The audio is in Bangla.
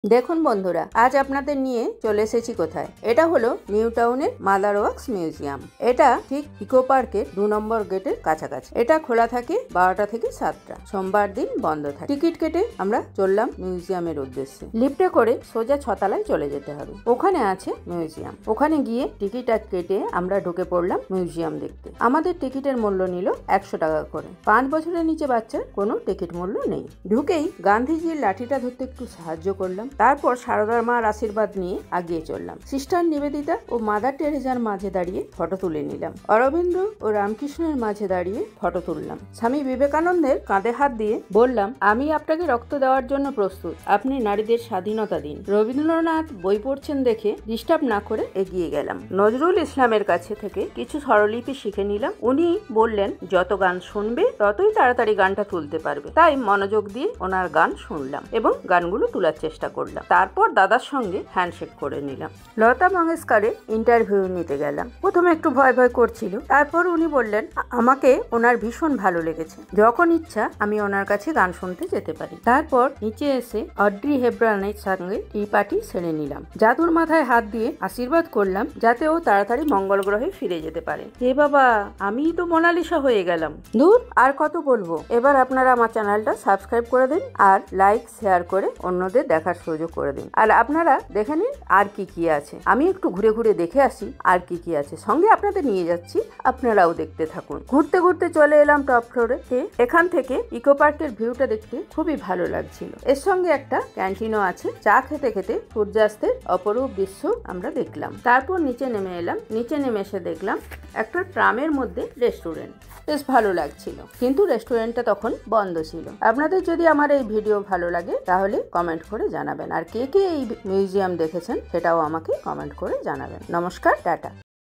দেখুন বন্ধুরা, আজ আপনাদের নিয়ে চলে এসেছি কোথায়। এটা হলো নিউ টাউনের মাদার ওয়ার্কস মিউজিয়াম। এটা ঠিক ইকো পার্কের 2 নম্বর গেটের কাছাকাছি। এটা খোলা থাকে 12টা থেকে 7টা, সোমবার দিন বন্ধ থাকে। টিকিট কেটে আমরা চললাম মিউজিয়ামের উদ্দেশ্যে। লিফটে করে সোজা 6 তলায় চলে যেতে হবে, ওখানে আছে মিউজিয়াম। ওখানে গিয়ে টিকিট কেটে আমরা ঢুকে পড়লাম মিউজিয়াম দেখতে। আমাদের টিকিটের মূল্য নিল 100 টাকা করে। 5 বছরের নিচে বাচ্চার কোনো টিকিট মূল্য নেই। ঢুকেই গান্ধীজির লাঠিটা ধরতে একটু সাহায্য করলাম। তারপর সারদার মার আশীর্বাদ নিয়ে আগিয়ে চললাম। সিস্টার নিবেদিতা ও মাদার টেরেজার মাঝে দাঁড়িয়ে ফটো তুলে নিলাম। অরবিন্দ ও রামকৃষ্ণের মাঝে দাঁড়িয়ে ফটো তুললাম। স্বামী বিবেকানন্দের কাঁধে হাত দিয়ে বললাম, আমি আপনাকে রক্ত দেওয়ার জন্য প্রস্তুত, আপনি নারীদের স্বাধীনতা দিন। রবীন্দ্রনাথ বই পড়ছেন দেখে ডিস্টার্ব না করে এগিয়ে গেলাম। নজরুল ইসলামের কাছে থেকে কিছু স্বরলিপি শিখে নিলাম। উনি বললেন, যত গান শুনবে ততই তাড়াতাড়ি গানটা তুলতে পারবে। তাই মনোযোগ দিয়ে ওনার গান শুনলাম এবং গানগুলো তোলার চেষ্টা করলাম। তারপর দাদার সঙ্গে হ্যান্ডশেক করে নিলাম। লতা মঙ্গেশকরের ইন্টারভিউ নিতে গেলাম। প্রথমে একটু ভয় ভয় করছিল, তারপর উনি বললেন আমাকে ওনার ভীষণ ভালো লেগেছে, যখন ইচ্ছা আমি ওনার কাছে গান শুনতে যেতে পারি। তারপর নিচে এসে অড্রি হেপবার্নের সঙ্গে টি পার্টি সেরে নিলাম। জাদুর মাথায় হাত দিয়ে আশীর্বাদ করলাম যাতে ও তাড়াতাড়ি মঙ্গল গ্রহে ফিরে যেতে পারে। হে বাবা, আমি তো মোনালিসা হয়ে গেলাম। দূর, আর কত বলবো। এবার আপনারা আমার চ্যানেলটা সাবস্ক্রাইব করে দিন আর লাইক শেয়ার করে অন্যদের দেখার সুযোগ করে দিন। আর আপনারা দেখে নিন আর কি কি আছে। আমি একটু ঘুরে ঘুরে দেখে আসি আর কি কি আছে, সঙ্গে আপনাদের নিয়ে যাচ্ছি, আপনারাও দেখতে থাকুন। ঘুরতে ঘুরতে চলে এলাম টপ ফ্লোরে। এখান থেকে ইকো পার্কের ভিউটা দেখতে খুবই ভালো লাগছিল। এর সঙ্গে একটা ক্যান্টিনও আছে। চা খেতে খেতে সূর্যাস্তের অপরূপ দৃশ্য আমরা দেখলাম। তারপর নিচে নেমে এলাম। নিচে নেমে এসে দেখলাম একটা ট্রামের মধ্যে রেস্টুরেন্ট। বেশ ভালো লাগছিল, কিন্তু রেস্টুরেন্টটা তখন বন্ধ ছিল। আপনাদের যদি আমার এই ভিডিও ভালো লাগে তাহলে কমেন্ট করে জানাবেন। আর কে কে এই মিউজিয়াম দেখেছেন সেটাও আমাকে কমেন্ট করে জানাবেন। নমস্কার, টাটা।